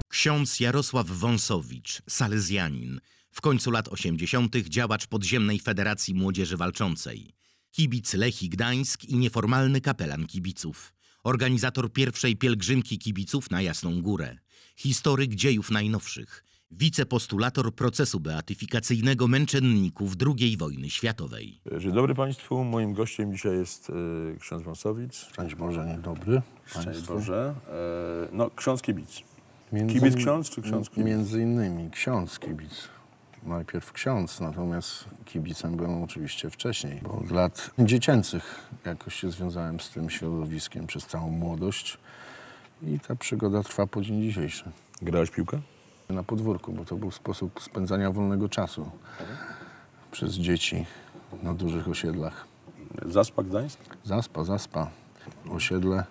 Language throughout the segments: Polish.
Ksiądz Jarosław Wąsowicz, salezjanin, w końcu lat 80. działacz podziemnej Federacji Młodzieży Walczącej, kibic Lechii Gdańsk i nieformalny kapelan kibiców, organizator pierwszej pielgrzymki kibiców na Jasną Górę, historyk dziejów najnowszych, wicepostulator procesu beatyfikacyjnego męczenników II wojny światowej. Dzień dobry Państwu. Moim gościem dzisiaj jest ksiądz Wąsowicz. Szczęść Boże, dzień dobry. Szczęść Boże. No, ksiądz kibic. Między Kibic ksiądz czy ksiądz kibic? Między innymi ksiądz kibic. Najpierw ksiądz, natomiast kibicem byłem oczywiście wcześniej, bo od lat dziecięcych jakoś się związałem z tym środowiskiem przez całą młodość i ta przygoda trwa po dzień dzisiejszy. Grałeś w piłkę? Na podwórku, bo to był sposób spędzania wolnego czasu przez dzieci na dużych osiedlach. Zaspa Gdańsk? Zaspa. Osiedle,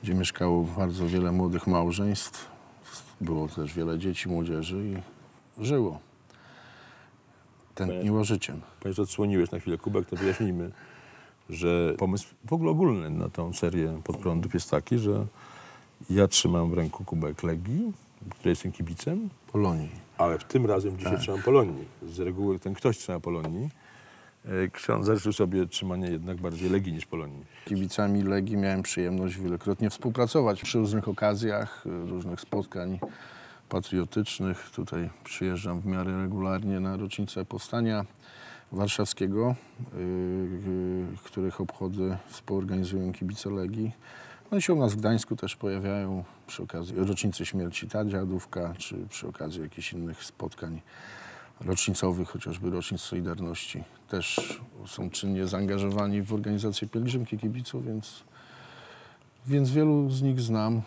gdzie mieszkało bardzo wiele młodych małżeństw. Było też wiele dzieci, młodzieży i żyło. Tętniło życiem. Ponieważ odsłoniłeś na chwilę kubek, to wyjaśnijmy, że pomysł w ogóle ogólny na tą serię Podprądów jest taki, że ja trzymam w ręku kubek Legii, której jestem kibicem. Polonii. Ale w tym razem dzisiaj trzymam Polonii. Z reguły ten ktoś trzyma Polonii. Ksiądz zażyczył sobie trzymanie jednak bardziej Legii niż Polonii. Kibicami Legii miałem przyjemność wielokrotnie współpracować przy różnych okazjach, różnych spotkań patriotycznych. Tutaj przyjeżdżam w miarę regularnie na rocznicę Powstania Warszawskiego, których obchody współorganizują kibice Legii. Oni się u nas w Gdańsku też pojawiają przy okazji rocznicy śmierci Dziadówka, czy przy okazji jakichś innych spotkań rocznicowych, chociażby rocznic Solidarności. Też są czynnie zaangażowani w organizację pielgrzymki kibiców, więc wielu z nich znam,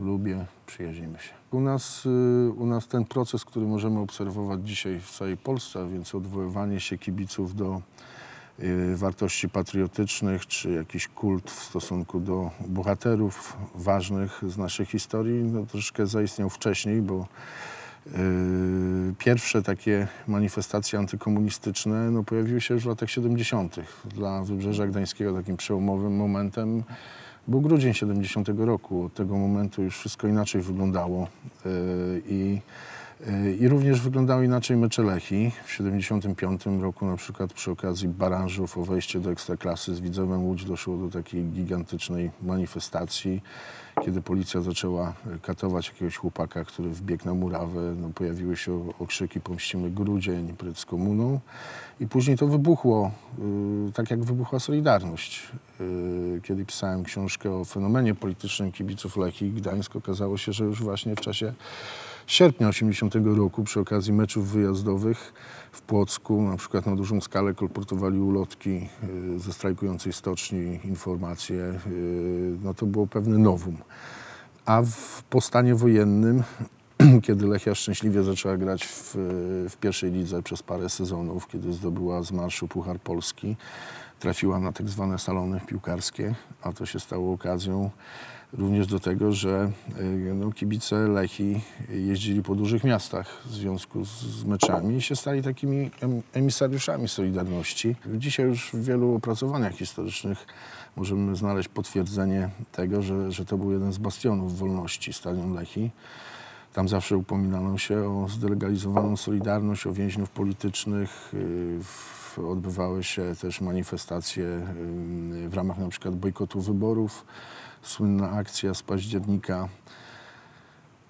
lubię, przyjaźnimy się. U nas ten proces, który możemy obserwować dzisiaj w całej Polsce, a więc odwoływanie się kibiców do wartości patriotycznych, czy jakiś kult w stosunku do bohaterów ważnych z naszej historii, no, troszkę zaistniał wcześniej, bo pierwsze takie manifestacje antykomunistyczne pojawiły się już w latach 70. Dla Wybrzeża Gdańskiego takim przełomowym momentem był grudzień 70 roku. Od tego momentu już wszystko inaczej wyglądało i również wyglądały inaczej mecze Lechii. W 75 roku na przykład przy okazji barażów o wejście do Ekstraklasy z Widzewem Łódź doszło do takiej gigantycznej manifestacji, kiedy policja zaczęła katować jakiegoś chłopaka, który wbiegł na murawę. Pojawiły się okrzyki "Pomścimy Grudzień", "Precz z komuną" i później to wybuchło, tak jak wybuchła Solidarność. Kiedy pisałem książkę o fenomenie politycznym kibiców Lechii Gdańsk, okazało się, że już właśnie w czasie sierpnia 80 roku przy okazji meczów wyjazdowych w Płocku, na przykład na dużą skalę kolportowali ulotki ze strajkującej stoczni, informacje. To było pewne novum. A po stanie wojennym, kiedy Lechia szczęśliwie zaczęła grać w pierwszej lidze przez parę sezonów, kiedy zdobyła z marszu Puchar Polski, trafiła na tak zwane salony piłkarskie, a to się stało okazją również do tego, że kibice Lechii jeździli po dużych miastach w związku z meczami i się stali takimi emisariuszami Solidarności. Dzisiaj już w wielu opracowaniach historycznych możemy znaleźć potwierdzenie tego, że to był jeden z bastionów wolności, stadion Lechii. Tam zawsze upominano się o zdelegalizowaną Solidarność, o więźniów politycznych. Odbywały się też manifestacje w ramach na przykład bojkotu wyborów. Słynna akcja z października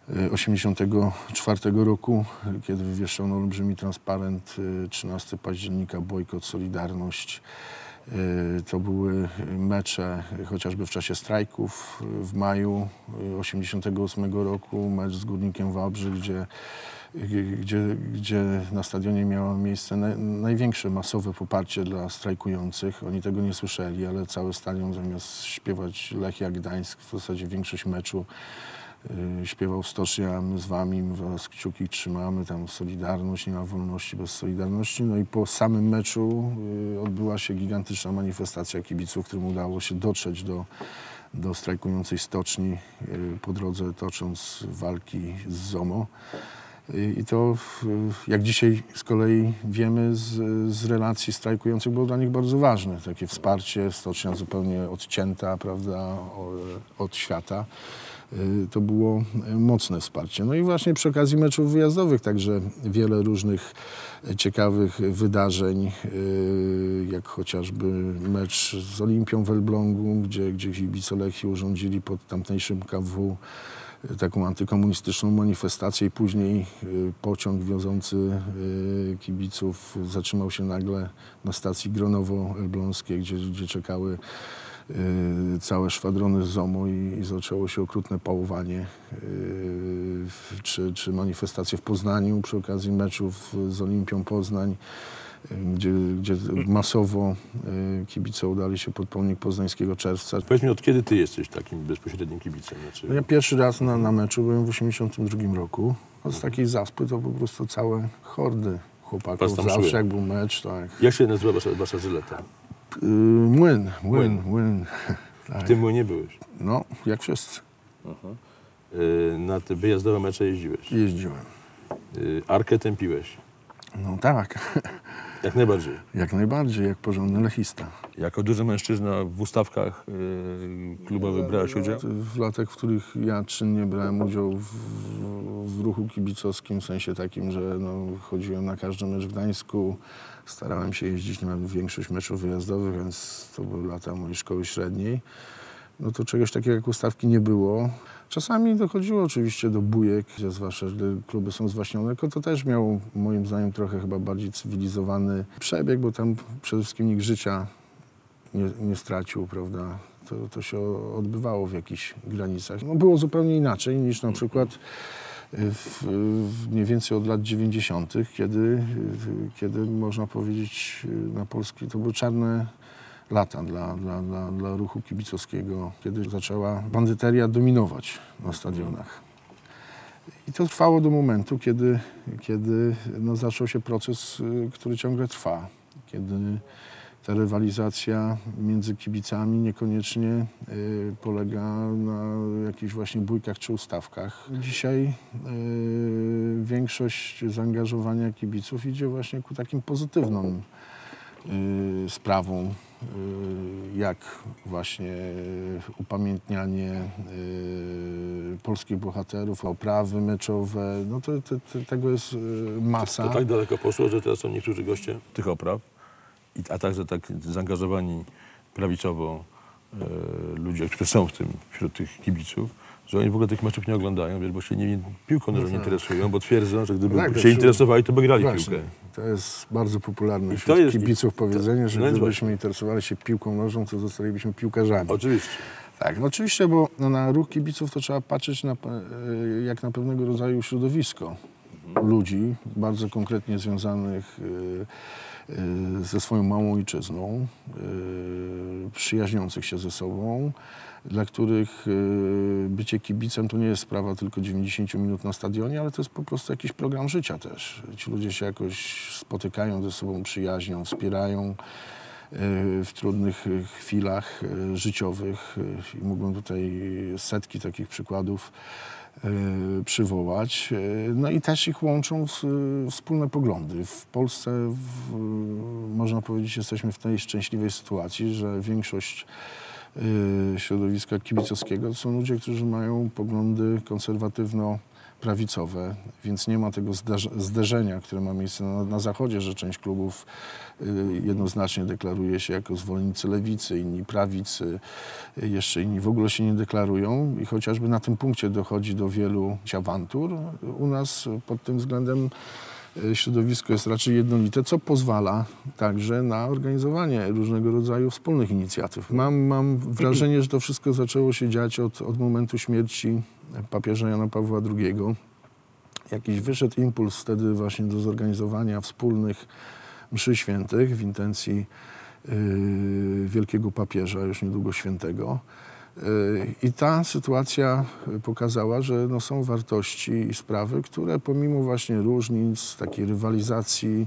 1984 roku, kiedy wywieszono olbrzymi transparent 13 października, bojkot, Solidarność. To były mecze chociażby w czasie strajków w maju 1988 roku, mecz z Górnikiem Wałbrzych, gdzie na stadionie miało miejsce największe masowe poparcie dla strajkujących. Oni tego nie słyszeli, ale cały stadion zamiast śpiewać Lechia Gdańsk, w zasadzie większość meczu Śpiewał Stocznia, my z wami, my was kciuki trzymamy, tam Solidarność, nie ma wolności bez Solidarności. No i po samym meczu odbyła się gigantyczna manifestacja kibiców, którym udało się dotrzeć do strajkującej Stoczni, po drodze tocząc walki z ZOMO. I to, jak dzisiaj z kolei wiemy z relacji strajkujących, było dla nich bardzo ważne. Takie wsparcie, Stocznia zupełnie odcięta, prawda, od świata. To było mocne wsparcie. No i właśnie przy okazji meczów wyjazdowych także wiele różnych ciekawych wydarzeń, jak chociażby mecz z Olimpią w Elblągu, gdzie kibice Lechii urządzili pod tamtejszym KW taką antykomunistyczną manifestację i później pociąg wiozący kibiców zatrzymał się nagle na stacji Gronowo-Elbląskie, gdzie czekały całe szwadrony z ZOMO i zaczęło się okrutne pałowanie, czy manifestacje w Poznaniu przy okazji meczów z Olimpią Poznań, gdzie masowo kibice udali się pod pomnik Poznańskiego Czerwca. Powiedz mi, od kiedy ty jesteś takim bezpośrednim kibicem? Znaczy... No ja pierwszy raz na meczu byłem w 1982 roku. No z takiej zaspy to po prostu całe hordy chłopaków. Zawsze jak był mecz, tak. Jak się nazywa wasza żyleta? Młyn. Tak. W tym młynie byłeś? No, jak wszyscy. Aha. Na te wyjazdowe mecze jeździłeś? Jeździłem. Arkę tępiłeś? No tak. Jak najbardziej? Jak najbardziej, jak porządny lechista. Jako duży mężczyzna w ustawkach klubowych brałeś udział? W latach, w których ja czynnie brałem udział w ruchu kibicowskim, w sensie takim, że chodziłem na każdy mecz w Gdańsku, starałem się jeździć na większość meczów wyjazdowych, więc to były lata mojej szkoły średniej. No to czegoś takiego jak ustawki nie było. Czasami dochodziło oczywiście do bujek, zwłaszcza gdy kluby są zwaśnione, tylko to też miało moim zdaniem trochę chyba bardziej cywilizowany przebieg, bo tam przede wszystkim nikt życia nie stracił, prawda? To się odbywało w jakichś granicach. No, było zupełnie inaczej niż na przykład mniej więcej od lat 90., kiedy można powiedzieć na Polski to były czarne lata dla ruchu kibicowskiego, kiedy zaczęła bandyteria dominować na stadionach. I to trwało do momentu, kiedy zaczął się proces, który ciągle trwa, kiedy ta rywalizacja między kibicami niekoniecznie polega na jakichś właśnie bójkach czy ustawkach. Dzisiaj większość zaangażowania kibiców idzie właśnie ku takim pozytywnym sprawom, jak właśnie upamiętnianie polskich bohaterów, oprawy meczowe. No tego jest masa. To tak daleko poszło, że teraz są niektórzy goście tych opraw, a także tak zaangażowani prawicowo ludzie, którzy są wśród tych kibiców, że oni w ogóle tych meczów nie oglądają, bo się piłką nożną nie interesują, bo twierdzą, że gdyby się interesowali, to by grali piłkę. To jest bardzo popularne wśród kibiców powiedzenie, że gdybyśmy interesowali się piłką nożną, to zostalibyśmy piłkarzami. Oczywiście. Tak, no oczywiście, bo na ruch kibiców to trzeba patrzeć jak na pewnego rodzaju środowisko ludzi, bardzo konkretnie związanych ze swoją małą ojczyzną, przyjaźniących się ze sobą, dla których bycie kibicem to nie jest sprawa tylko 90 minut na stadionie, ale to jest po prostu jakiś program życia też. Ci ludzie się jakoś spotykają ze sobą, przyjaźnią, wspierają w trudnych chwilach życiowych i mógłbym tutaj setki takich przykładów przywołać. No i też ich łączą wspólne poglądy. W Polsce można powiedzieć, jesteśmy w tej szczęśliwej sytuacji, że większość środowiska kibicowskiego to są ludzie, którzy mają poglądy konserwatywno-prawicowe, więc nie ma tego zderzenia, które ma miejsce na Zachodzie, że część klubów jednoznacznie deklaruje się jako zwolennicy lewicy, inni prawicy, jeszcze inni w ogóle się nie deklarują i chociażby na tym punkcie dochodzi do wielu awantur. U nas pod tym względem środowisko jest raczej jednolite, co pozwala także na organizowanie różnego rodzaju wspólnych inicjatyw. Mam wrażenie, że to wszystko zaczęło się dziać od momentu śmierci papieża Jana Pawła II. Jakiś wyszedł impuls wtedy właśnie do zorganizowania wspólnych mszy świętych w intencji wielkiego papieża, już niedługo świętego. I ta sytuacja pokazała, że no są wartości i sprawy, które pomimo właśnie różnic, takiej rywalizacji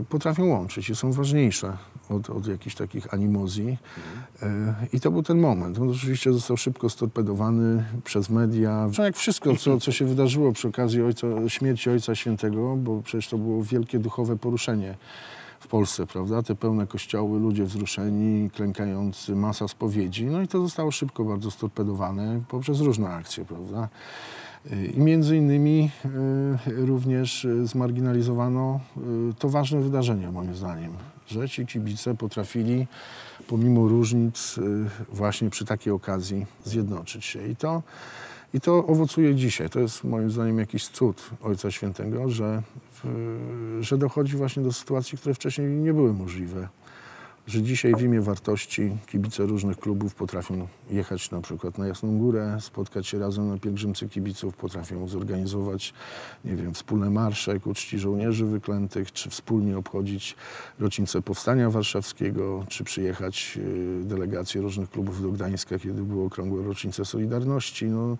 potrafią łączyć i są ważniejsze od jakichś takich animozji. I to był ten moment. On oczywiście został szybko storpedowany przez media. Jak wszystko, co się wydarzyło przy okazji śmierci Ojca Świętego, bo przecież to było wielkie duchowe poruszenie w Polsce, prawda? Te pełne kościoły, ludzie wzruszeni, klękający, masa spowiedzi. No i to zostało szybko bardzo storpedowane poprzez różne akcje, prawda? I między innymi również zmarginalizowano to ważne wydarzenie, moim zdaniem, że ci kibice potrafili pomimo różnic właśnie przy takiej okazji zjednoczyć się. I to owocuje dzisiaj. To jest moim zdaniem jakiś cud Ojca Świętego, że dochodzi właśnie do sytuacji, które wcześniej nie były możliwe. Że dzisiaj w imię wartości kibice różnych klubów potrafią jechać na przykład na Jasną Górę, spotkać się razem na pielgrzymce kibiców, potrafią zorganizować, nie wiem, wspólne marsze ku czci żołnierzy wyklętych, czy wspólnie obchodzić rocznicę Powstania Warszawskiego, czy przyjechać delegacje różnych klubów do Gdańska, kiedy były okrągłe rocznice Solidarności. No,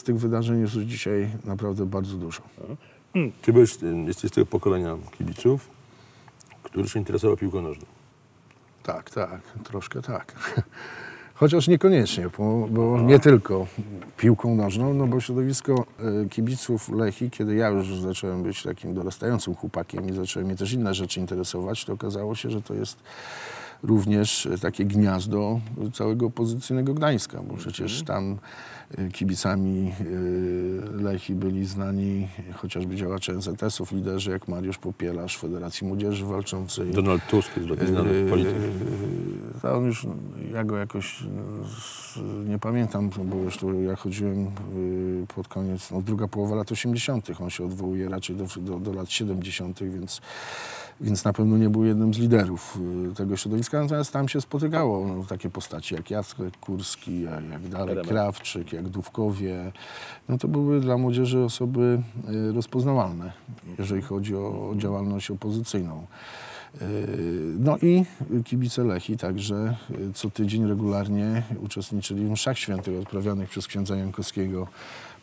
tych wydarzeń jest już dzisiaj naprawdę bardzo dużo. Ty jesteś z tego pokolenia kibiców, który się interesował piłką nożną. Tak, troszkę tak. Chociaż niekoniecznie, bo nie tylko piłką nożną, no bo środowisko kibiców Lechii, kiedy ja już zacząłem być takim dorastającym chłopakiem i zaczęły mnie też inne rzeczy interesować, to okazało się, że to jest również takie gniazdo całego opozycyjnego Gdańska, bo przecież tam kibicami Lechii byli znani chociażby działacze NZS-ów, liderzy jak Mariusz Popielarz, Federacji Młodzieży Walczącej. Donald Tusk jest znany polityk. On już, ja go jakoś nie pamiętam, bo już tu ja chodziłem pod koniec, druga połowa lat 80. On się odwołuje raczej do lat 70., więc na pewno nie był jednym z liderów tego środowiska, natomiast tam się spotykało takie postaci jak Jacek Kurski, jak Darek Krawczyk, jak Dówkowie. No to były dla młodzieży osoby rozpoznawalne, jeżeli chodzi o działalność opozycyjną. No i kibice Lechii także co tydzień regularnie uczestniczyli w mszach świętych odprawianych przez księdza Jankowskiego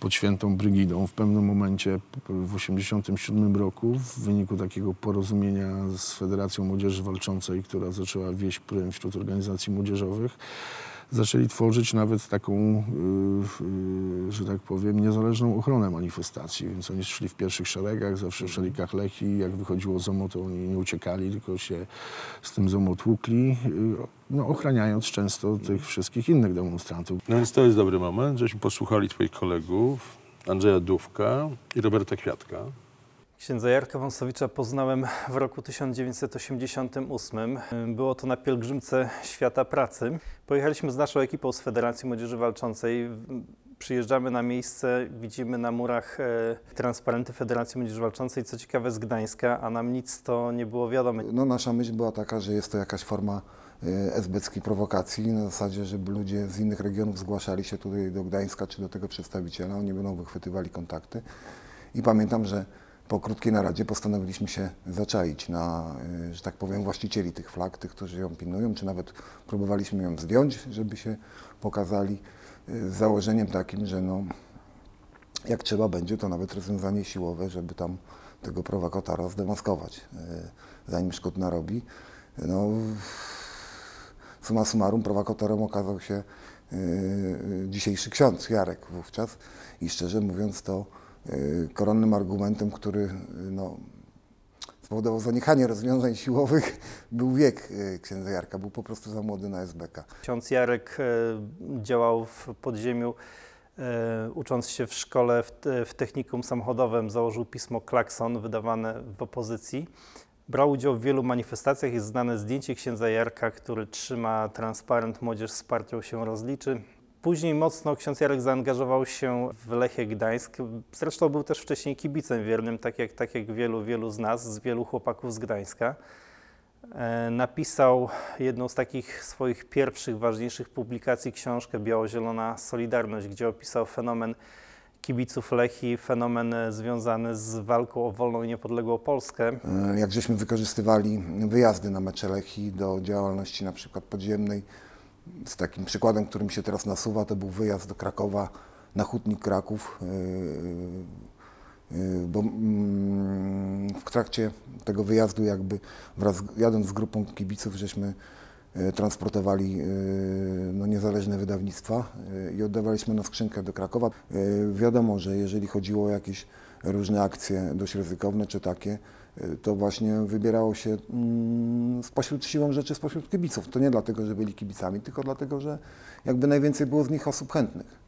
pod Świętą Brygidą. W pewnym momencie w 1987 roku w wyniku takiego porozumienia z Federacją Młodzieży Walczącej, która zaczęła wieść prym wśród organizacji młodzieżowych, zaczęli tworzyć nawet taką, że tak powiem, niezależną ochronę manifestacji. Więc oni szli w pierwszych szeregach, zawsze w szeregach Lechii. Jak wychodziło ZOMO, to oni nie uciekali, tylko się z tym ZOMO tłukli, no, ochraniając często tych wszystkich innych demonstrantów. No więc to jest dobry moment, żeśmy posłuchali twoich kolegów, Andrzeja Dówka i Roberta Kwiatka. Księdza Jarka Wąsowicza poznałem w roku 1988. Było to na pielgrzymce Świata Pracy. Pojechaliśmy z naszą ekipą z Federacji Młodzieży Walczącej. Przyjeżdżamy na miejsce, widzimy na murach transparenty Federacji Młodzieży Walczącej, co ciekawe z Gdańska, a nam nic to nie było wiadome. No, nasza myśl była taka, że jest to jakaś forma esbeckiej prowokacji, na zasadzie, żeby ludzie z innych regionów zgłaszali się tutaj do Gdańska czy do tego przedstawiciela, oni będą wychwytywali kontakty. I pamiętam, że po krótkiej naradzie postanowiliśmy się zaczaić na, że tak powiem, właścicieli tych flag, tych, którzy ją pilnują, czy nawet próbowaliśmy ją zdjąć, żeby się pokazali z założeniem takim, że no, jak trzeba będzie, to nawet rozwiązanie siłowe, żeby tam tego prowokatora zdemaskować, zanim szkód narobi. No, summa summarum prowokatorem okazał się dzisiejszy ksiądz Jarek wówczas i szczerze mówiąc to koronnym argumentem, który no, spowodował zaniechanie rozwiązań siłowych, był wiek księdza Jarka. Był po prostu za młody na SBK. Ksiądz Jarek działał w podziemiu, ucząc się w szkole w technikum samochodowym, założył pismo Klakson, wydawane w opozycji. Brał udział w wielu manifestacjach, jest znane zdjęcie księdza Jarka, który trzyma transparent "Młodzież z partią się rozliczy". Później mocno ksiądz Jarek zaangażował się w Lechię Gdańsk. Zresztą był też wcześniej kibicem wiernym, tak jak wielu z nas, z wielu chłopaków z Gdańska. Napisał jedną z takich swoich pierwszych, ważniejszych publikacji, książkę Biało-Zielona Solidarność, gdzie opisał fenomen kibiców Lechii, fenomen związany z walką o wolną i niepodległą Polskę. Jak żeśmy wykorzystywali wyjazdy na mecze Lechii do działalności na przykład podziemnej, Z takim przykładem, który mi się teraz nasuwa, to był wyjazd do Krakowa na Hutnik Kraków, bo w trakcie tego wyjazdu jakby jadąc z grupą kibiców, żeśmy transportowali no, niezależne wydawnictwa i oddawaliśmy na skrzynkę do Krakowa. Wiadomo, że jeżeli chodziło o jakieś różne akcje dość ryzykowne czy takie, to właśnie wybierało się spośród siłą rzeczy spośród kibiców. To nie dlatego, że byli kibicami, tylko dlatego, że jakby najwięcej było z nich osób chętnych.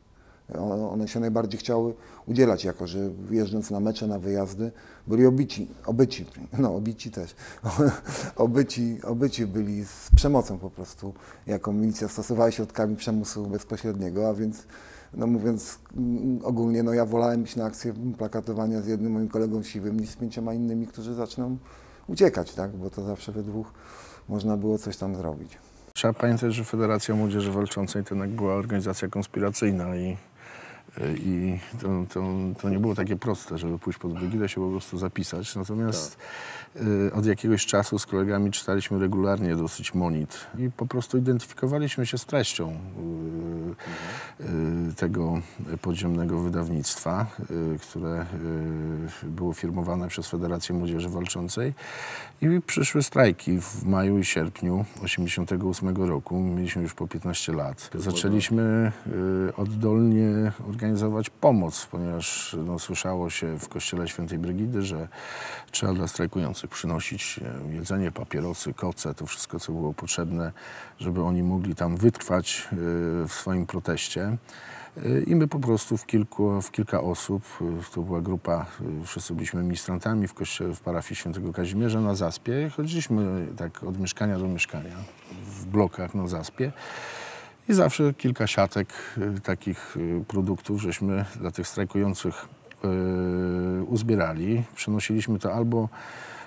One się najbardziej chciały udzielać, jako że jeżdżąc na mecze, na wyjazdy, byli obici też, obyci byli z przemocą po prostu, jaką milicja stosowała środkami przymusu bezpośredniego, a więc, no mówiąc ogólnie, no ja wolałem iść na akcję plakatowania z jednym moim kolegą siwym niż z 5 innymi, którzy zaczną uciekać, tak? Bo to zawsze we dwóch można było coś tam zrobić. Trzeba pamiętać, że Federacja Młodzieży Walczącej to jednak była organizacja konspiracyjna i to nie było takie proste, żeby pójść pod brygidę, się po prostu zapisać. Natomiast od jakiegoś czasu z kolegami czytaliśmy regularnie dosyć monit i po prostu identyfikowaliśmy się z treścią tego podziemnego wydawnictwa, które było firmowane przez Federację Młodzieży Walczącej. I przyszły strajki w maju i sierpniu 1988 roku. Mieliśmy już po 15 lat. Zaczęliśmy oddolnie organizować pomoc, ponieważ no, słyszało się w kościele Świętej Brygidy, że trzeba dla strajkujących przynosić jedzenie, papierosy, koce, to wszystko, co było potrzebne, żeby oni mogli tam wytrwać w swoim proteście. I my po prostu w kilka osób, to była grupa, wszyscy byliśmy ministrantami w kościele, w parafii Świętego Kazimierza na Zaspie. Chodziliśmy tak od mieszkania do mieszkania w blokach na Zaspie. I zawsze kilka siatek takich produktów żeśmy dla tych strajkujących uzbierali. Przenosiliśmy to albo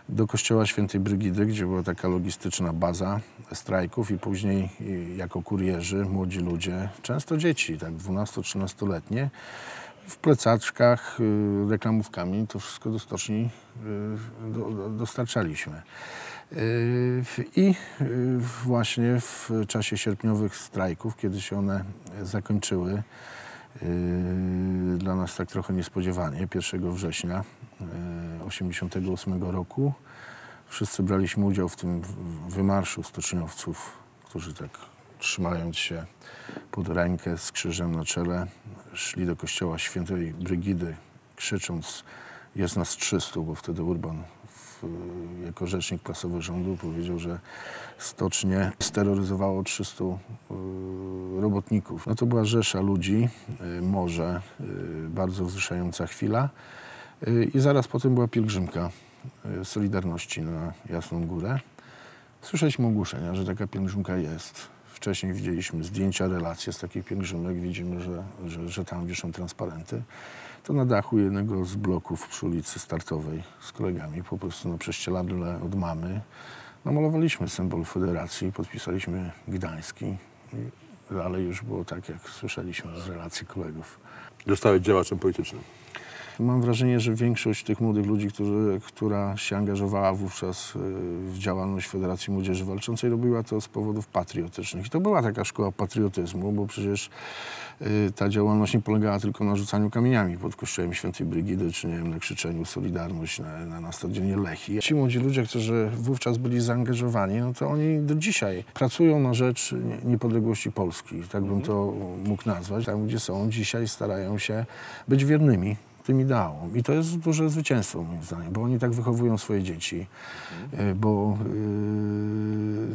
do kościoła Świętej Brygidy, gdzie była taka logistyczna baza strajków i później jako kurierzy, młodzi ludzie, często dzieci, tak 12-13-letnie, w plecaczkach, reklamówkami, to wszystko do stoczni dostarczaliśmy. I właśnie w czasie sierpniowych strajków, kiedy się one zakończyły, dla nas tak trochę niespodziewanie, 1 września 1988 roku, wszyscy braliśmy udział w tym wymarszu stoczniowców, którzy tak trzymając się pod rękę z krzyżem na czele szli do kościoła Świętej Brygidy, krzycząc: jest nas 300, bo wtedy Urban jako rzecznik prasowy rządu powiedział, że stocznie steroryzowało 300 robotników. No to była rzesza ludzi, morze, bardzo wzruszająca chwila. I zaraz potem była pielgrzymka Solidarności na Jasną Górę. Słyszeliśmy ogłoszenia, że taka pielgrzymka jest. Wcześniej widzieliśmy zdjęcia, relacje z takich pielgrzymek. Widzimy, że tam wiszą transparenty. To na dachu jednego z bloków przy ulicy Startowej z kolegami, po prostu na prześcieradle od mamy, namalowaliśmy symbol Federacji, podpisaliśmy Gdański, ale już było tak, jak słyszeliśmy z relacji kolegów. Zostałeś działaczem politycznym. Mam wrażenie, że większość tych młodych ludzi, która się angażowała wówczas w działalność Federacji Młodzieży Walczącej, robiła to z powodów patriotycznych. I to była taka szkoła patriotyzmu, bo przecież ta działalność nie polegała tylko na rzucaniu kamieniami pod kościołem Świętej Brygidy, czy nie wiem, na krzyczeniu Solidarność na stadionie Lechii. Ci młodzi ludzie, którzy wówczas byli zaangażowani, no to oni do dzisiaj pracują na rzecz niepodległości Polski, tak bym to mógł nazwać. Tam, gdzie są dzisiaj, starają się być wiernymi tym ideałom. I to jest duże zwycięstwo, moim zdaniem, bo oni tak wychowują swoje dzieci, bo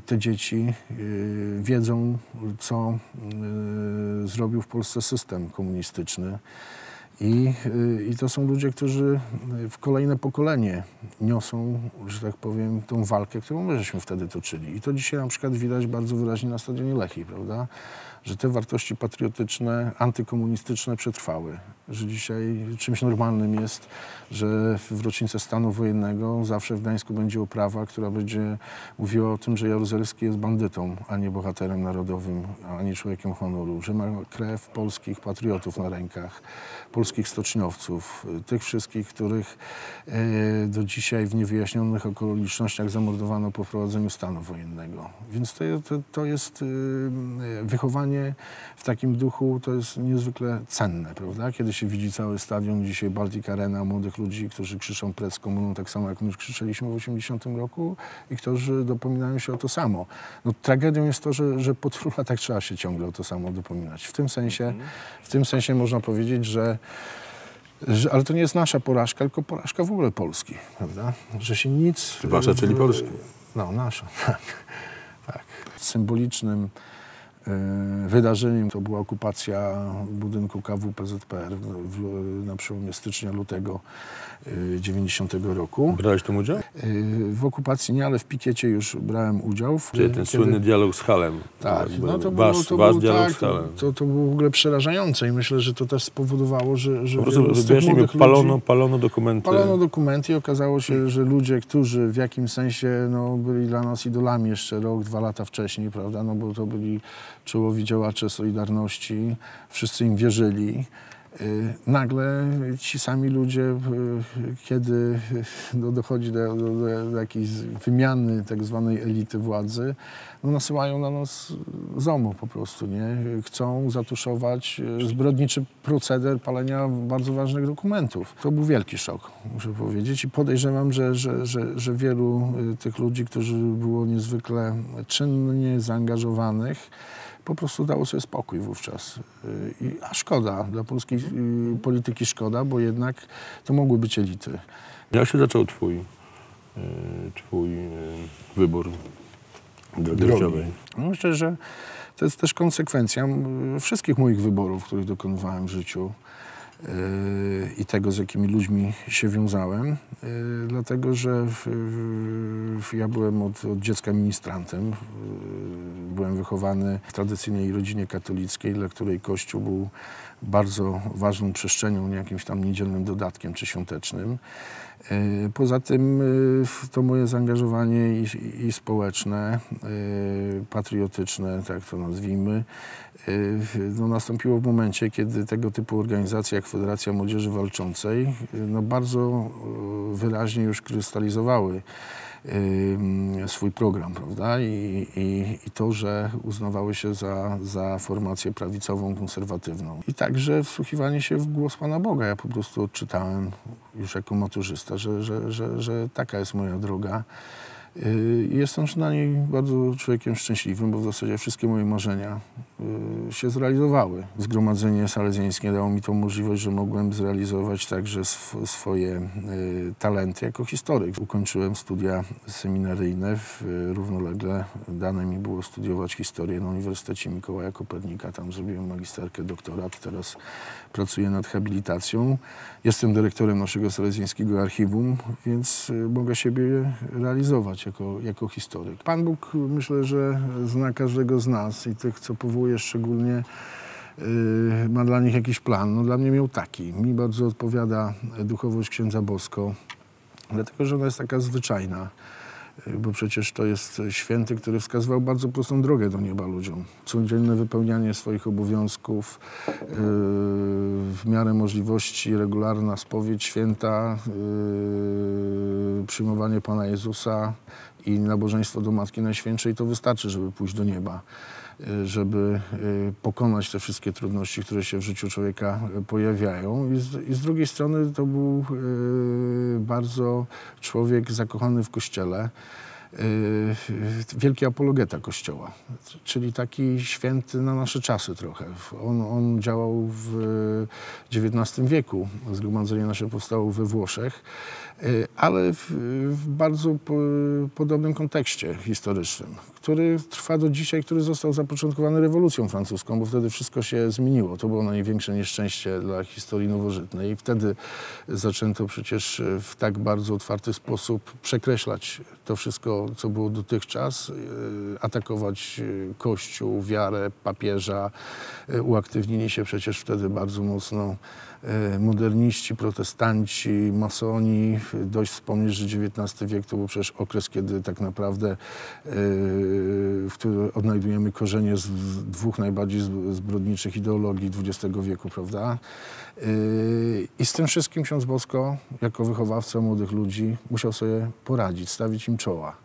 te dzieci wiedzą, co zrobił w Polsce system komunistyczny. I to są ludzie, którzy w kolejne pokolenie niosą, że tak powiem, tą walkę, którą my żeśmy wtedy toczyli. I to dzisiaj na przykład widać bardzo wyraźnie na stadionie Lechii, prawda? Że te wartości patriotyczne, antykomunistyczne przetrwały. Że dzisiaj czymś normalnym jest, że w rocznicę stanu wojennego zawsze w Gdańsku będzie oprawa, która będzie mówiła o tym, że Jaruzelski jest bandytą, a nie bohaterem narodowym, a nie człowiekiem honoru. Że ma krew polskich patriotów na rękach, polskich polskich stoczniowców, tych wszystkich, których do dzisiaj w niewyjaśnionych okolicznościach zamordowano po wprowadzeniu stanu wojennego. Więc to jest wychowanie w takim duchu, to jest niezwykle cenne, prawda? Kiedy się widzi cały stadion, dzisiaj Baltic Arena, młodych ludzi, którzy krzyczą precz komuną, tak samo jak my krzyczeliśmy w 80 roku i którzy dopominają się o to samo. No, tragedią jest to, że po tylu latach trzeba się ciągle o to samo dopominać. W tym sensie można powiedzieć, że ale to nie jest nasza porażka, tylko porażka w ogóle Polski, prawda? Że się nic... Wasza, czyli Polski. No, nasza, tak. Symbolicznym wydarzeniem to była okupacja budynku KWPZPR na przełomie stycznia-lutego 90 roku. Brałeś w tym udział? W okupacji nie, ale w pikiecie już brałem udział. Czyli ten słynny dialog z Halem. Tak, no to wasz dialog z Halem. To było w ogóle przerażające i myślę, że to też spowodowało, że po prostu wyjaśnijmy, palono dokumenty. Palono dokumenty i okazało się, że ludzie, którzy w jakimś sensie byli dla nas idolami jeszcze rok, 2 lata wcześniej, prawda, no bo to byli czołowi działacze Solidarności, wszyscy im wierzyli. Nagle ci sami ludzie, kiedy dochodzi do jakiejś wymiany tak zwanej elity władzy, nasyłają na nas ZOMO po prostu, nie? Chcą zatuszować zbrodniczy proceder palenia bardzo ważnych dokumentów. To był wielki szok, muszę powiedzieć, i podejrzewam, że wielu tych ludzi, którzy było niezwykle czynnie zaangażowanych, po prostu dało sobie spokój wówczas. A szkoda, dla polskiej polityki szkoda, bo jednak to mogły być elity. Jak się zaczął twój wybór drogi życiowej? Myślę, że to jest też konsekwencja wszystkich moich wyborów, których dokonywałem w życiu i tego, z jakimi ludźmi się wiązałem, dlatego, że ja byłem od dziecka ministrantem. Byłem wychowany w tradycyjnej rodzinie katolickiej, dla której Kościół był bardzo ważną przestrzenią, nie jakimś tam niedzielnym dodatkiem czy świątecznym. Poza tym to moje zaangażowanie i społeczne, patriotyczne, tak to nazwijmy, nastąpiło w momencie, kiedy tego typu organizacje jak Federacja Młodzieży Walczącej bardzo wyraźnie już krystalizowały swój program, prawda? I to, że uznawały się za formację prawicową, konserwatywną. I także wsłuchiwanie się w głos Pana Boga. Ja po prostu odczytałem już jako maturzysta, że taka jest moja droga. I jestem na niej bardzo człowiekiem szczęśliwym, bo w zasadzie wszystkie moje marzenia się zrealizowały. Zgromadzenie salezjańskie dało mi tą możliwość, że mogłem zrealizować także swoje talenty jako historyk. Ukończyłem studia seminaryjne, równolegle dane mi było studiować historię na Uniwersytecie Mikołaja Kopernika. Tam zrobiłem magisterkę, doktorat, teraz pracuję nad habilitacją. Jestem dyrektorem naszego salezjańskiego archiwum, więc mogę siebie realizować jako historyk. Pan Bóg, myślę, że zna każdego z nas i tych, co powołuje szczególnie, ma dla nich jakiś plan. Dla mnie miał taki. Mi bardzo odpowiada duchowość księdza Bosko, dlatego że ona jest taka zwyczajna. Bo przecież to jest święty, który wskazywał bardzo prostą drogę do nieba ludziom. Codzienne wypełnianie swoich obowiązków, w miarę możliwości regularna spowiedź święta, przyjmowanie Pana Jezusa i nabożeństwo do Matki Najświętszej, to wystarczy, żeby pójść do nieba, żeby pokonać te wszystkie trudności, które się w życiu człowieka pojawiają. I z drugiej strony to był bardzo człowiek zakochany w Kościele, wielki apologeta Kościoła, czyli taki święty na nasze czasy trochę. On działał w XIX wieku, zgromadzenie nasze powstało we Włoszech, ale w bardzo podobnym kontekście historycznym, który trwa do dzisiaj, który został zapoczątkowany rewolucją francuską, bo wtedy wszystko się zmieniło. To było największe nieszczęście dla historii nowożytnej i wtedy zaczęto przecież w tak bardzo otwarty sposób przekreślać to wszystko, co było dotychczas, atakować Kościół, wiarę, papieża. Uaktywnili się przecież wtedy bardzo mocno moderniści, protestanci, masoni. Dość wspomnieć, że XIX wiek to był przecież okres, kiedy tak naprawdę w który odnajdujemy korzenie z dwóch najbardziej zbrodniczych ideologii XX wieku, prawda? I z tym wszystkim ksiądz Bosko, jako wychowawca młodych ludzi, musiał sobie poradzić, stawić im czoła.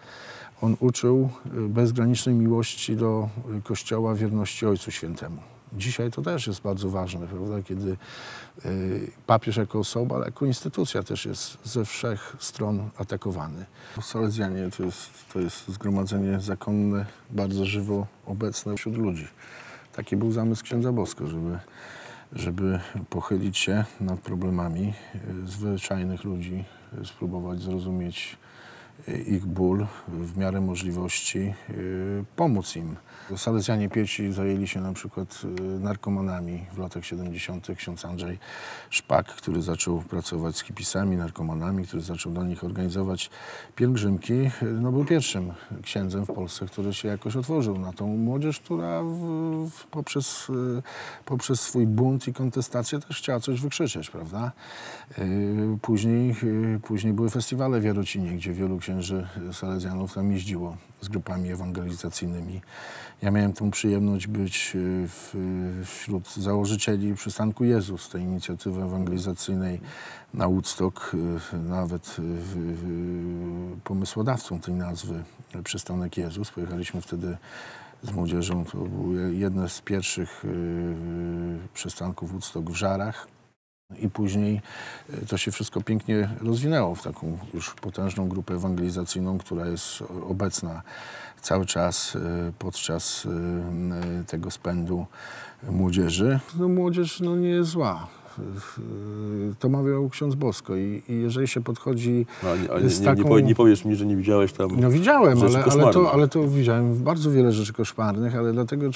On uczył bezgranicznej miłości do Kościoła, wierności Ojcu Świętemu. Dzisiaj to też jest bardzo ważne, prawda? Kiedy papież jako osoba, ale jako instytucja też jest ze wszech stron atakowany. Salezjanie to jest zgromadzenie zakonne, bardzo żywo obecne wśród ludzi. Taki był zamysł księdza Bosko, żeby pochylić się nad problemami zwyczajnych ludzi, spróbować zrozumieć ich ból, w miarę możliwości pomóc im. Salezjanie pierwsi zajęli się na przykład narkomanami w latach 70. Ksiądz Andrzej Szpak, który zaczął pracować z hipisami, narkomanami, który zaczął dla nich organizować pielgrzymki, no był pierwszym księdzem w Polsce, który się jakoś otworzył na tą młodzież, która poprzez swój bunt i kontestację też chciała coś wykrzyczeć, prawda? Później były festiwale w Jarocinie, gdzie wielu księży salezjanów tam jeździło z grupami ewangelizacyjnymi. Ja miałem tę przyjemność być wśród założycieli przystanku Jezus, tej inicjatywy ewangelizacyjnej na Woodstock, nawet pomysłodawcą tej nazwy Przystanek Jezus. Pojechaliśmy wtedy z młodzieżą, to był jeden z pierwszych przystanków Woodstock w Żarach. I później to się wszystko pięknie rozwinęło w taką już potężną grupę ewangelizacyjną, która jest obecna cały czas podczas tego spędu młodzieży. No, młodzież nie jest zła. To mawiał ksiądz Bosko i jeżeli się podchodzi z taką... Nie powiesz mi, że nie widziałeś tam... No widziałem, rzeczy ale to widziałem bardzo wiele rzeczy koszmarnych, ale dlatego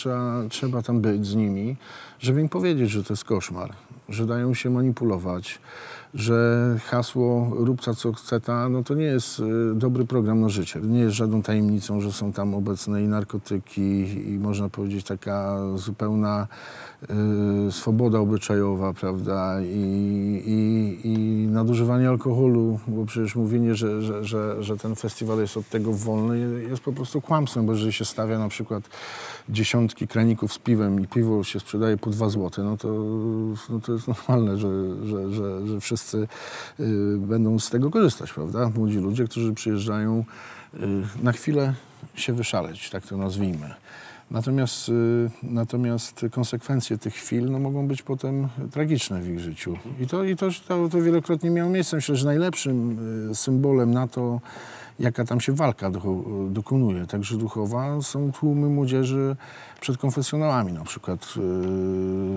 trzeba tam być z nimi, żeby im powiedzieć, że to jest koszmar, że dają się manipulować, że hasło rób co chce ta, no to nie jest dobry program na życie. Nie jest żadną tajemnicą, że są tam obecne i narkotyki i można powiedzieć taka zupełna swoboda obyczajowa, prawda, i nadużywanie alkoholu, bo przecież mówienie, że ten festiwal jest od tego wolny, jest po prostu kłamstwem, bo jeżeli się stawia na przykład dziesiątki kraników z piwem i piwo się sprzedaje po 2 zł, no to jest normalne, że wszyscy będą z tego korzystać, prawda? Młodzi ludzie, którzy przyjeżdżają na chwilę się wyszaleć, tak to nazwijmy. Natomiast konsekwencje tych chwil mogą być potem tragiczne w ich życiu. I to wielokrotnie miało miejsce. Myślę, że najlepszym symbolem na to, jaka tam się walka dokonuje, także duchowa, są tłumy młodzieży przed konfesjonałami, na przykład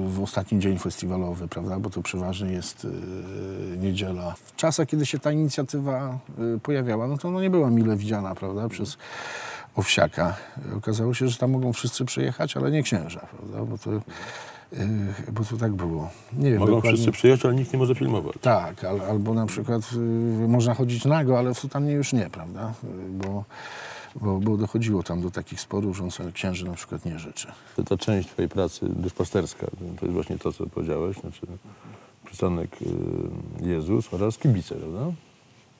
w ostatni dzień festiwalowy, prawda, bo to przeważnie jest niedziela. W czasach, kiedy się ta inicjatywa pojawiała, no to nie była mile widziana, prawda, przez Owsiaka. Okazało się, że tam mogą wszyscy przyjechać, ale nie księża, prawda, bo to tak było. Nie wiem, mogą dokładnie... wszyscy przyjechać, ale nikt nie może filmować. Tak, albo na przykład można chodzić nago, ale w sutannie już nie, prawda, bo dochodziło tam do takich sporów, że on sobie księży na przykład nie życzy. Ta część twojej pracy duszpasterska, to jest właśnie to, co powiedziałeś, znaczy przystanek Jezus oraz kibice, prawda?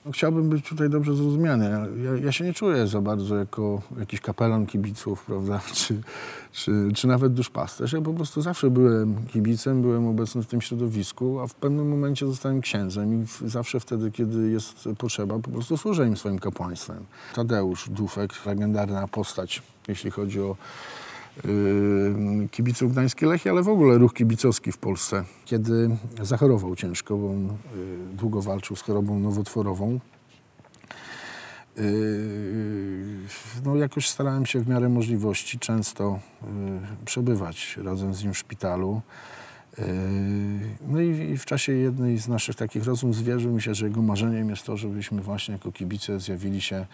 No, chciałbym być tutaj dobrze zrozumiany. Ja się nie czuję za bardzo jako jakiś kapelan kibiców, prawda, czy nawet duszpasterz. Ja po prostu zawsze byłem kibicem, byłem obecny w tym środowisku, a w pewnym momencie zostałem księdzem i zawsze wtedy, kiedy jest potrzeba, po prostu służę im swoim kapłaństwem. Tadeusz Dufek, legendarna postać, jeśli chodzi o kibiców Gdańskiej Lechii, ale w ogóle ruch kibicowski w Polsce. Kiedy zachorował ciężko, bo on długo walczył z chorobą nowotworową, no jakoś starałem się w miarę możliwości często przebywać razem z nim w szpitalu. No i w czasie jednej z naszych takich rozmów zwierzył mi się, że jego marzeniem jest to, żebyśmy właśnie jako kibice zjawili się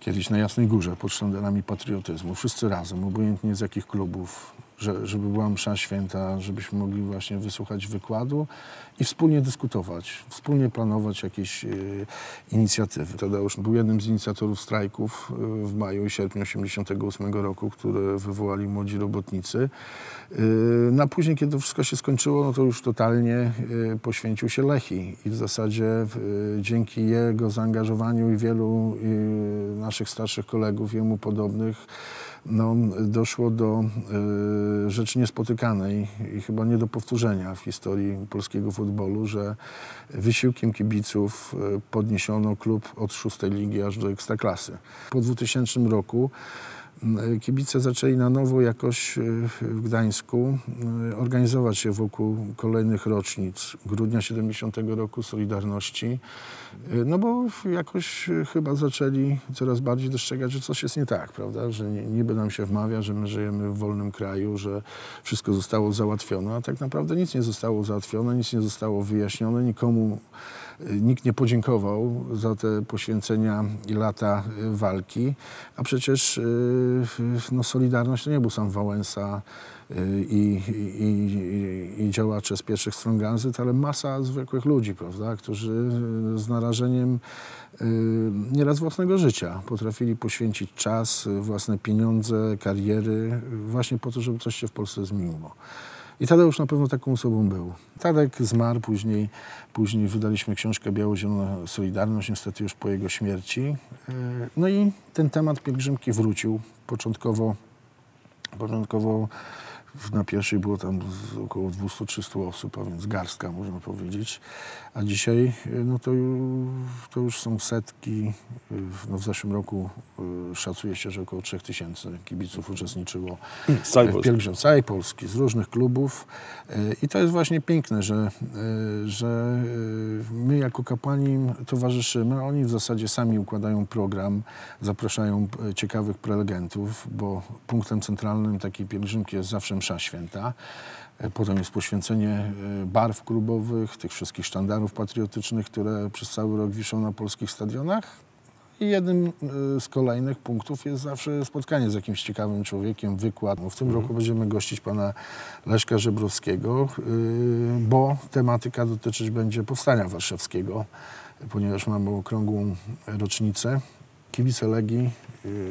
kiedyś na Jasnej Górze pod sztandarami patriotyzmu, wszyscy razem, obojętnie z jakich klubów, żeby była msza święta, żebyśmy mogli właśnie wysłuchać wykładu i wspólnie dyskutować, wspólnie planować jakieś inicjatywy. Tadeusz był jednym z inicjatorów strajków w maju i sierpniu 1988 roku, które wywołali młodzi robotnicy. No a później, kiedy to wszystko się skończyło, no to już totalnie poświęcił się Lechii i w zasadzie dzięki jego zaangażowaniu i wielu naszych starszych kolegów, jemu podobnych, no, doszło do rzeczy niespotykanej i chyba nie do powtórzenia w historii polskiego futbolu, że wysiłkiem kibiców podniesiono klub od 6. ligi aż do Ekstraklasy. Po 2000 roku kibice zaczęli na nowo jakoś w Gdańsku organizować się wokół kolejnych rocznic grudnia 70 roku, Solidarności, no bo jakoś chyba zaczęli coraz bardziej dostrzegać, że coś jest nie tak, prawda, że niby nam się wmawia, że my żyjemy w wolnym kraju, że wszystko zostało załatwione, a tak naprawdę nic nie zostało załatwione, nic nie zostało wyjaśnione, nikt nie podziękował za te poświęcenia i lata walki, a przecież no, Solidarność to nie był sam Wałęsa i działacze z pierwszych stron Gazet, ale masa zwykłych ludzi, prawda, którzy z narażeniem nieraz własnego życia potrafili poświęcić czas, własne pieniądze, kariery właśnie po to, żeby coś się w Polsce zmieniło. I Tadeusz na pewno taką osobą był. Tadek zmarł, później wydaliśmy książkę Biało-Zielona Solidarność, niestety już po jego śmierci. No i ten temat pielgrzymki wrócił. Początkowo na pierwszej było tam około 200-300 osób, a więc garstka, można powiedzieć. A dzisiaj no to już są setki. No w zeszłym roku szacuje się, że około 3000 kibiców uczestniczyło w pielgrzymce całej Polski, z różnych klubów. I to jest właśnie piękne, że my jako kapłani im towarzyszymy, a oni w zasadzie sami układają program, zapraszają ciekawych prelegentów, bo punktem centralnym takiej pielgrzymki jest zawsze msza święta. Potem jest poświęcenie barw klubowych, tych wszystkich sztandarów patriotycznych, które przez cały rok wiszą na polskich stadionach. I jednym z kolejnych punktów jest zawsze spotkanie z jakimś ciekawym człowiekiem, wykład. W tym roku będziemy gościć pana Leszka Żebrowskiego, bo tematyka dotyczyć będzie Powstania Warszawskiego, ponieważ mamy okrągłą rocznicę. Kibice Legii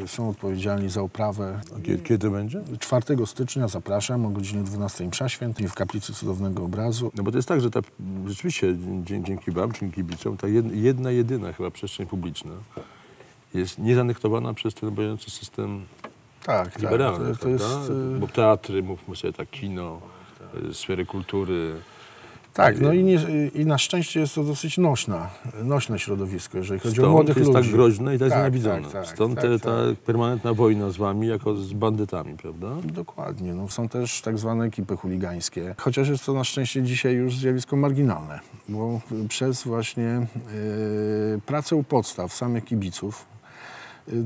są odpowiedzialni za oprawę. Kiedy to będzie? 4 stycznia zapraszam o godzinie 12 msza święta w Kaplicy Cudownego Obrazu. No bo to jest tak, że rzeczywiście dzięki wam, dzięki kibicom, ta jedyna chyba przestrzeń publiczna jest niezanektowana przez ten obowiązujący system liberalny, to jest... Bo teatry, mówmy sobie tak, kino, sfery kultury. Tak, no i na szczęście jest to dosyć nośne środowisko, jeżeli chodzi o młodych ludzi. Stąd jest tak groźne i tak znienawidzone. Stąd ta tak. permanentna wojna z wami, jako z bandytami, prawda? Dokładnie. No, są też tak zwane ekipy chuligańskie. Chociaż jest to na szczęście dzisiaj już zjawisko marginalne, bo przez właśnie pracę u podstaw samych kibiców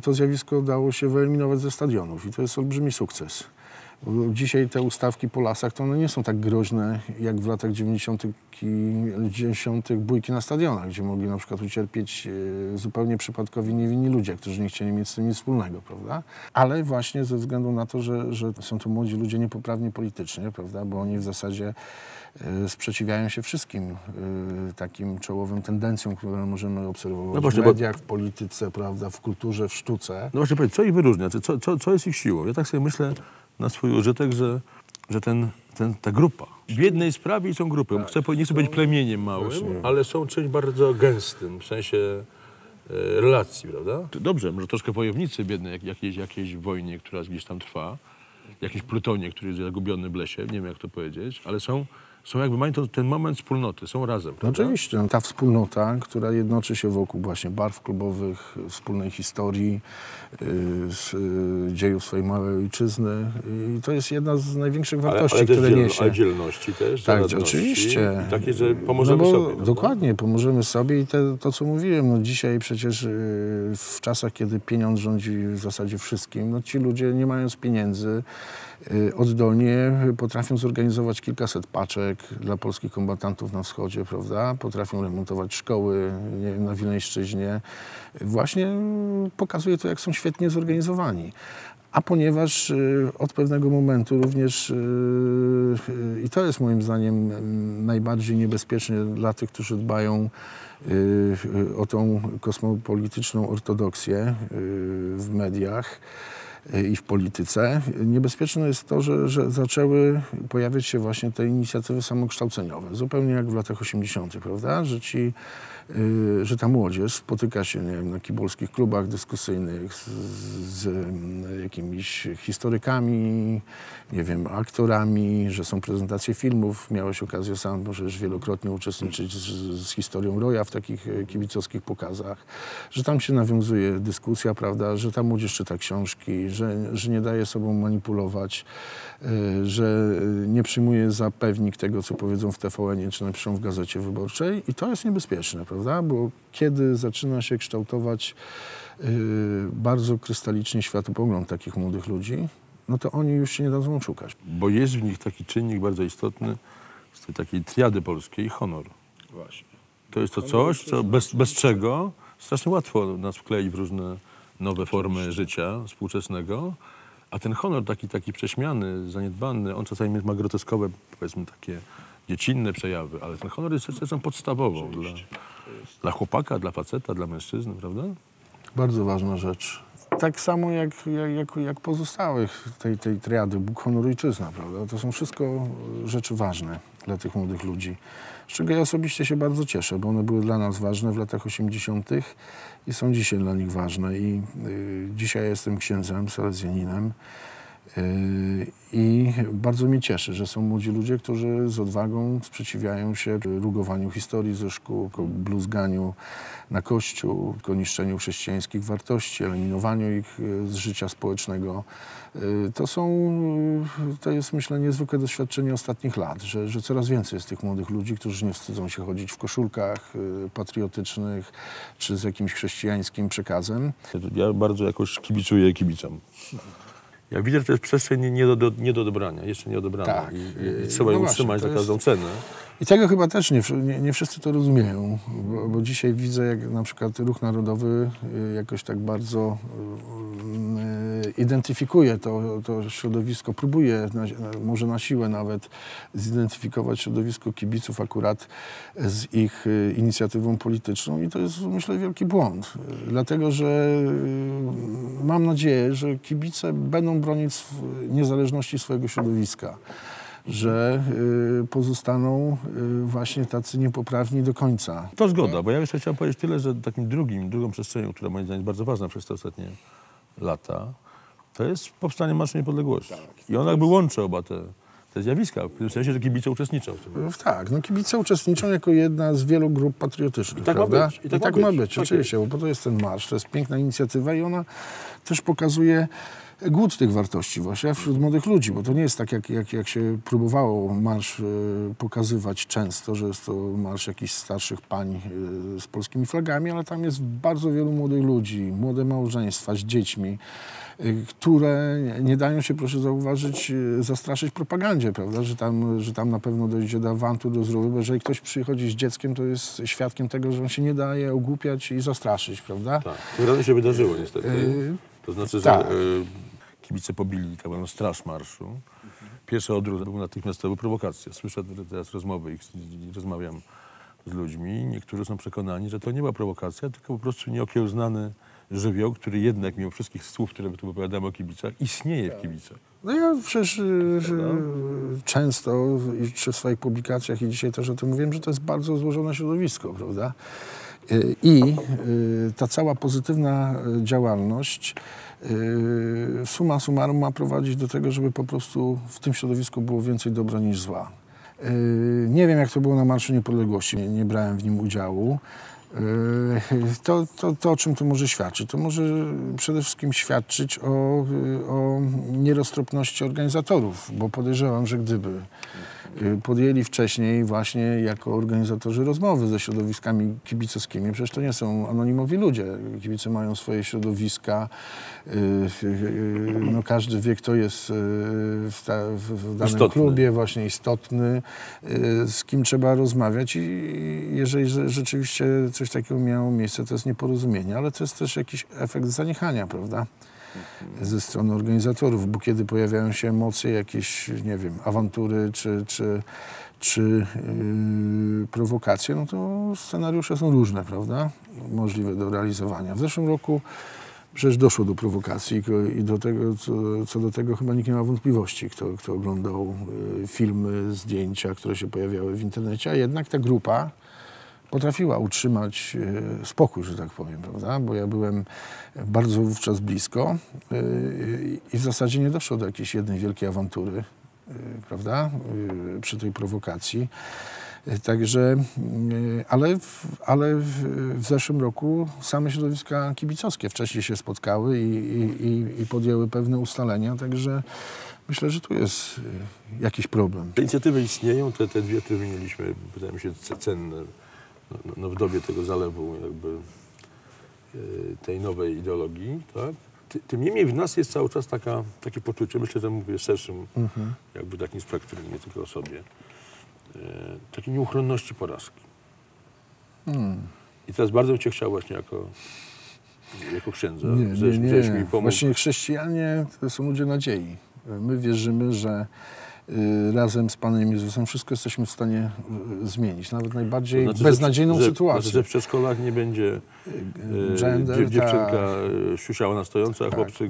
to zjawisko dało się wyeliminować ze stadionów i to jest olbrzymi sukces. Dzisiaj te ustawki po lasach to one nie są tak groźne jak w latach 90. bójki na stadionach, gdzie mogli na przykład ucierpieć zupełnie przypadkowi niewinni ludzie, którzy nie chcieli mieć z tym nic wspólnego, prawda? Ale właśnie ze względu na to, że są to młodzi ludzie niepoprawni politycznie, prawda? Bo oni w zasadzie sprzeciwiają się wszystkim takim czołowym tendencjom, które możemy obserwować w mediach, w polityce, prawda? W kulturze, w sztuce. No właśnie powiedz, co ich wyróżnia? Co jest ich siłą? Ja tak sobie myślę na swój użytek, że ta grupa. W jednej sprawie są grupy. Nie chcę być plemieniem małym, ale są czymś bardzo gęstym, w sensie relacji, prawda? Dobrze, może troszkę wojownicy biedne, jakiejś wojnie, która gdzieś tam trwa, jakieś plutonie, który jest zagubiony w lesie, nie wiem jak to powiedzieć, ale są jakby mają ten moment wspólnoty, są razem, prawda? Oczywiście, ta wspólnota, która jednoczy się wokół właśnie barw klubowych, wspólnej historii, dziejów swojej małej ojczyzny i to jest jedna z największych wartości, które niesie. Ale dzielności też, tak, oczywiście. I takie, że pomożemy sobie. Prawda? Dokładnie, pomożemy sobie i to, co mówiłem, no dzisiaj przecież w czasach, kiedy pieniądz rządzi w zasadzie wszystkim, no ci ludzie nie mając pieniędzy, oddolnie potrafią zorganizować kilkaset paczek dla polskich kombatantów na wschodzie, prawda? Potrafią remontować szkoły na Wileńszczyźnie. Właśnie pokazuje to, jak są świetnie zorganizowani. A ponieważ od pewnego momentu również, i to jest moim zdaniem najbardziej niebezpieczne dla tych, którzy dbają o tą kosmopolityczną ortodoksję w mediach, i w polityce. Niebezpieczne jest to, że zaczęły pojawiać się właśnie te inicjatywy samokształceniowe, zupełnie jak w latach 80., prawda? Że ta młodzież spotyka się, nie wiem, na kibolskich klubach dyskusyjnych z jakimiś historykami, nie wiem, aktorami, że są prezentacje filmów. Miałeś okazję sam możesz wielokrotnie uczestniczyć z historią Roya w takich kibicowskich pokazach, że tam się nawiązuje dyskusja, prawda, że ta młodzież czyta książki, że nie daje sobą manipulować, że nie przyjmuje za pewnik tego, co powiedzą w TVN-ie czy napiszą w Gazecie Wyborczej i to jest niebezpieczne, prawda, bo kiedy zaczyna się kształtować bardzo krystalicznie światopogląd takich młodych ludzi, no to oni już się nie dadzą oszukać. Bo jest w nich taki czynnik bardzo istotny z tej takiej triady polskiej, honor. Właśnie. To jest to coś, co bez czego strasznie łatwo nas wkleić w różne nowe formy życia współczesnego, a ten honor taki prześmiany, zaniedbany, on czasami ma groteskowe, powiedzmy, takie dziecinne przejawy, ale ten honor jest rzeczą podstawową dla chłopaka, dla faceta, dla mężczyzny, prawda? Bardzo ważna rzecz. Tak samo jak pozostałych tej triady, Bóg, honor, ojczyzna, prawda? To są wszystko rzeczy ważne dla tych młodych ludzi. Z czego ja osobiście się bardzo cieszę, bo one były dla nas ważne w latach 80. i są dzisiaj dla nich ważne. I dzisiaj jestem księdzem, salezjaninem. I bardzo mnie cieszy, że są młodzi ludzie, którzy z odwagą sprzeciwiają się rugowaniu historii ze szkół, bluzganiu na Kościół, niszczeniu chrześcijańskich wartości, eliminowaniu ich z życia społecznego. To jest, myślę, niezwykłe doświadczenie ostatnich lat, że coraz więcej jest tych młodych ludzi, którzy nie wstydzą się chodzić w koszulkach patriotycznych czy z jakimś chrześcijańskim przekazem. Ja bardzo jakoś kibicuję kibicom. Ja widzę, że to jest przestrzeń nie do odebrania, jeszcze nie odebrana. Tak. I trzeba ją No utrzymać właśnie, za każdą cenę. I tego chyba też nie wszyscy to rozumieją, bo dzisiaj widzę, jak na przykład Ruch Narodowy jakoś tak bardzo identyfikuje to środowisko, próbuje może na siłę nawet zidentyfikować środowisko kibiców akurat z ich inicjatywą polityczną i to jest, myślę, wielki błąd. Dlatego, że mam nadzieję, że kibice będą bronić niezależności swojego środowiska, że pozostaną właśnie tacy niepoprawni do końca. To zgoda, bo ja jeszcze chciałem powiedzieć tyle, że takim drugą przestrzenią, która moim zdaniem jest bardzo ważna przez te ostatnie lata, to jest powstanie Marszu Niepodległości. I on jakby łączy oba te zjawiska, w tym sensie, że kibice uczestniczą w tym. Tak, no kibice uczestniczą jako jedna z wielu grup patriotycznych, tak ma prawda? być, I tak ma być, tak oczywiście, bo po to jest ten marsz, to jest piękna inicjatywa i ona też pokazuje głód tych wartości właśnie wśród młodych ludzi, bo to nie jest tak, jak się próbowało marsz pokazywać często, że jest to marsz jakichś starszych pań z polskimi flagami, ale tam jest bardzo wielu młodych ludzi, młode małżeństwa z dziećmi, które nie dają się, proszę zauważyć, zastraszyć propagandzie, prawda, że tam na pewno dojdzie do awantur, do zrówy, bo jeżeli ktoś przychodzi z dzieckiem, to jest świadkiem tego, że on się nie daje ogłupiać i zastraszyć, prawda? Tak, to się wydarzyło niestety. To znaczy, że tak. Kibice pobili tak zwaną straż marszu. Pierwszy odruch był natychmiastowa prowokacja. Słyszę teraz rozmowy i rozmawiam z ludźmi. Niektórzy są przekonani, że to nie była prowokacja, tylko po prostu nieokiełznany żywioł, który jednak mimo wszystkich słów, które my tu opowiadamy o kibicach, istnieje w kibicach. No ja przecież często, czy w swoich publikacjach i dzisiaj też o tym mówiłem, że to jest bardzo złożone środowisko, prawda? I ta cała pozytywna działalność summa summarum ma prowadzić do tego, żeby po prostu w tym środowisku było więcej dobra niż zła. Nie wiem, jak to było na Marszu Niepodległości, nie brałem w nim udziału. To, o czym to może świadczyć? To może przede wszystkim świadczyć o nieroztropności organizatorów, bo podejrzewam, że gdyby podjęli wcześniej właśnie jako organizatorzy rozmowy ze środowiskami kibicowskimi. Przecież to nie są anonimowi ludzie. Kibice mają swoje środowiska. No, każdy wie, kto jest w danym istotny. klubie właśnie istotny, z kim trzeba rozmawiać i jeżeli rzeczywiście coś takiego miało miejsce, to jest nieporozumienie, ale to jest też jakiś efekt zaniechania, prawda? Ze strony organizatorów, bo kiedy pojawiają się emocje, jakieś, nie wiem, awantury czy prowokacje, no to scenariusze są różne, prawda? Możliwe do realizowania. W zeszłym roku Przecież doszło do prowokacji i do tego, co do tego chyba nikt nie ma wątpliwości, kto oglądał filmy, zdjęcia, które się pojawiały w internecie, a jednak ta grupa potrafiła utrzymać spokój, że tak powiem, prawda? Bo ja byłem bardzo wówczas blisko i w zasadzie nie doszło do jakiejś jednej wielkiej awantury, prawda? Przy tej prowokacji. Także, ale w zeszłym roku same środowiska kibicowskie wcześniej się spotkały i podjęły pewne ustalenia, także myślę, że tu jest jakiś problem. Te inicjatywy istnieją, te dwie, które wymieniliśmy, wydaje mi się cenne w dobie tego zalewu jakby tej nowej ideologii, tak? Tym niemniej w nas jest cały czas takie poczucie, myślę, że mówię szerszym jakby takim spektrum, nie tylko o sobie, takiej nieuchronności porażki. I teraz bardzo bym cię chciał właśnie jako księdza, żeś mi pomógł. Właśnie chrześcijanie to są ludzie nadziei. My wierzymy, że razem z Panem Jezusem wszystko jesteśmy w stanie zmienić, nawet najbardziej beznadziejną sytuację. Znaczy, że w przedszkolach nie będzie dziewczynka siusiała na stojąco, a chłopcy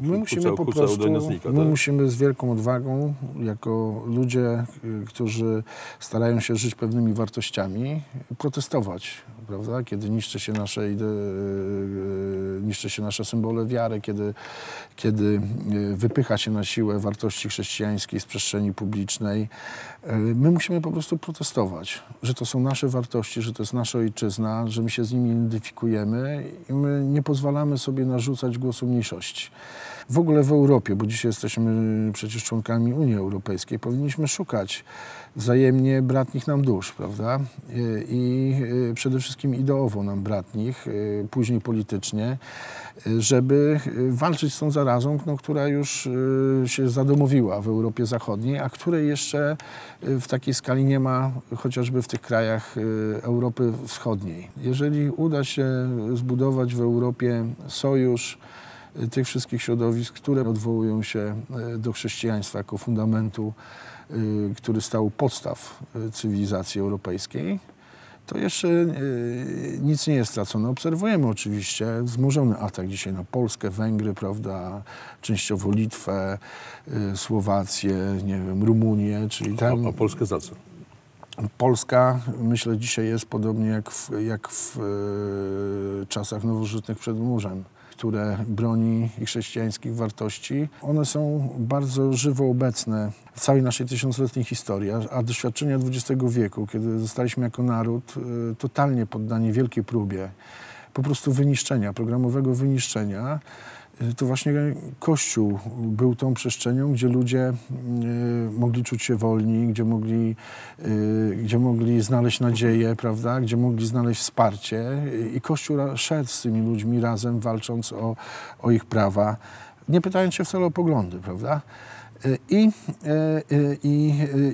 kucał do nocnika. My musimy z wielką odwagą, jako ludzie, którzy starają się żyć pewnymi wartościami, protestować, prawda? Kiedy niszczy się nasze symbole wiary, kiedy wypycha się na siłę wartości chrześcijańskiej z przestrzeni publicznej. My musimy po prostu protestować, że to są nasze wartości, że to jest nasza ojczyzna, że my się z nimi identyfikujemy i my nie pozwalamy sobie narzucać głosu mniejszości. W ogóle w Europie, bo dzisiaj jesteśmy przecież członkami Unii Europejskiej, powinniśmy szukać wzajemnie bratnich nam dusz, prawda? I przede wszystkim ideowo nam bratnich, później politycznie, żeby walczyć z tą zarazą, która już się zadomowiła w Europie Zachodniej, a której jeszcze w takiej skali nie ma chociażby w tych krajach Europy Wschodniej. Jeżeli uda się zbudować w Europie sojusz tych wszystkich środowisk, które odwołują się do chrześcijaństwa jako fundamentu, który stał u podstaw cywilizacji europejskiej, to jeszcze nic nie jest stracone. Obserwujemy oczywiście wzmożony atak dzisiaj na Polskę, Węgry, prawda, częściowo Litwę, Słowację, nie wiem, Rumunię, czyli tam... A Polskę za co? Polska, myślę, dzisiaj jest podobnie jak w czasach nowożytnych przed Murzem, które broni chrześcijańskich wartości. One są bardzo żywo obecne w całej naszej tysiącletniej historii, a doświadczenia XX wieku, kiedy zostaliśmy jako naród totalnie poddani wielkiej próbie po prostu wyniszczenia, programowego wyniszczenia, to właśnie Kościół był tą przestrzenią, gdzie ludzie mogli czuć się wolni, gdzie mogli znaleźć nadzieję, prawda? Gdzie mogli znaleźć wsparcie i Kościół szedł z tymi ludźmi razem, walcząc o ich prawa, nie pytając się wcale o poglądy, prawda? I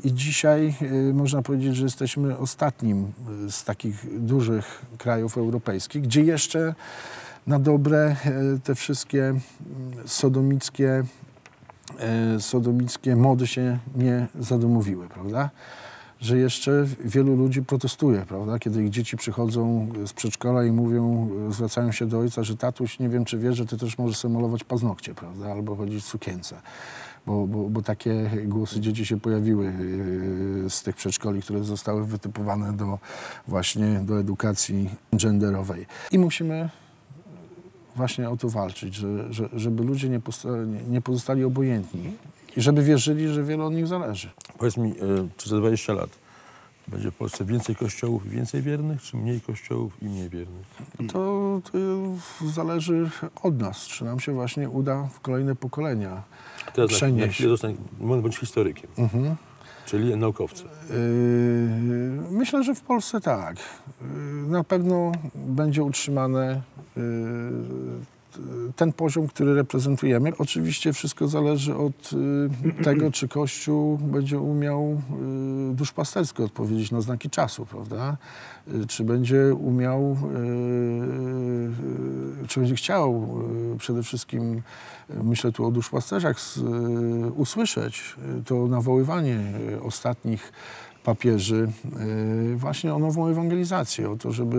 dzisiaj można powiedzieć, że jesteśmy ostatnim z takich dużych krajów europejskich, gdzie jeszcze na dobre te wszystkie sodomickie mody się nie zadomowiły, prawda? Że jeszcze wielu ludzi protestuje, prawda? Kiedy ich dzieci przychodzą z przedszkola i mówią, zwracają się do ojca, że tatuś, nie wiem czy wiesz, że ty też możesz sobie malować paznokcie, prawda? Albo chodzić w sukience. Bo takie głosy dzieci się pojawiły z tych przedszkoli, które zostały wytypowane właśnie do edukacji genderowej. I musimy właśnie o to walczyć, żeby ludzie nie pozostali obojętni i żeby wierzyli, że wiele od nich zależy. Powiedz mi, czy za 20 lat będzie w Polsce więcej kościołów i więcej wiernych, czy mniej kościołów i mniej wiernych? To zależy od nas, czy nam się właśnie uda w kolejne pokolenia teraz przenieść. Na chwilę zostań, bądź historykiem, czyli naukowcem. Myślę, że w Polsce tak. Na pewno będzie utrzymane ten poziom, który reprezentujemy. Oczywiście wszystko zależy od tego, czy Kościół będzie umiał duszpastersko odpowiedzieć na znaki czasu, prawda? Czy będzie umiał, czy będzie chciał przede wszystkim, myślę tu o duszpasterzach, usłyszeć to nawoływanie ostatnich papieży właśnie o nową ewangelizację, o to, żeby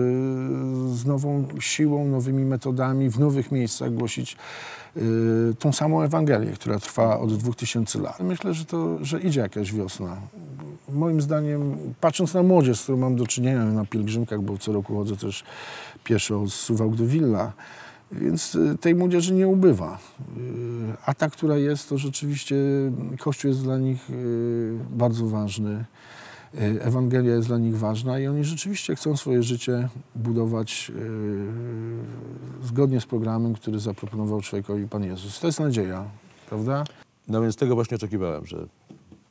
z nową siłą, nowymi metodami, w nowych miejscach głosić tą samą Ewangelię, która trwa od 2000 lat. Myślę, że idzie jakaś wiosna. Moim zdaniem, patrząc na młodzież, z którą mam do czynienia na pielgrzymkach, bo co roku chodzę też pieszo z Suwałk do Willa, więc tej młodzieży nie ubywa. A ta, która jest, to rzeczywiście Kościół jest dla nich bardzo ważny. Ewangelia jest dla nich ważna i oni rzeczywiście chcą swoje życie budować zgodnie z programem, który zaproponował człowiekowi Pan Jezus. To jest nadzieja, prawda? No więc tego właśnie oczekiwałem, że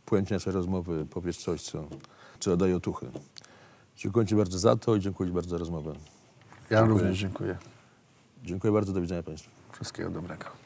w puencie naszej rozmowy powiesz coś, co daje otuchy. Dziękuję Ci bardzo za to i dziękuję Ci bardzo za rozmowę. Ja Dziękuję. również dziękuję. Dziękuję bardzo, do widzenia Państwu. Wszystkiego dobrego.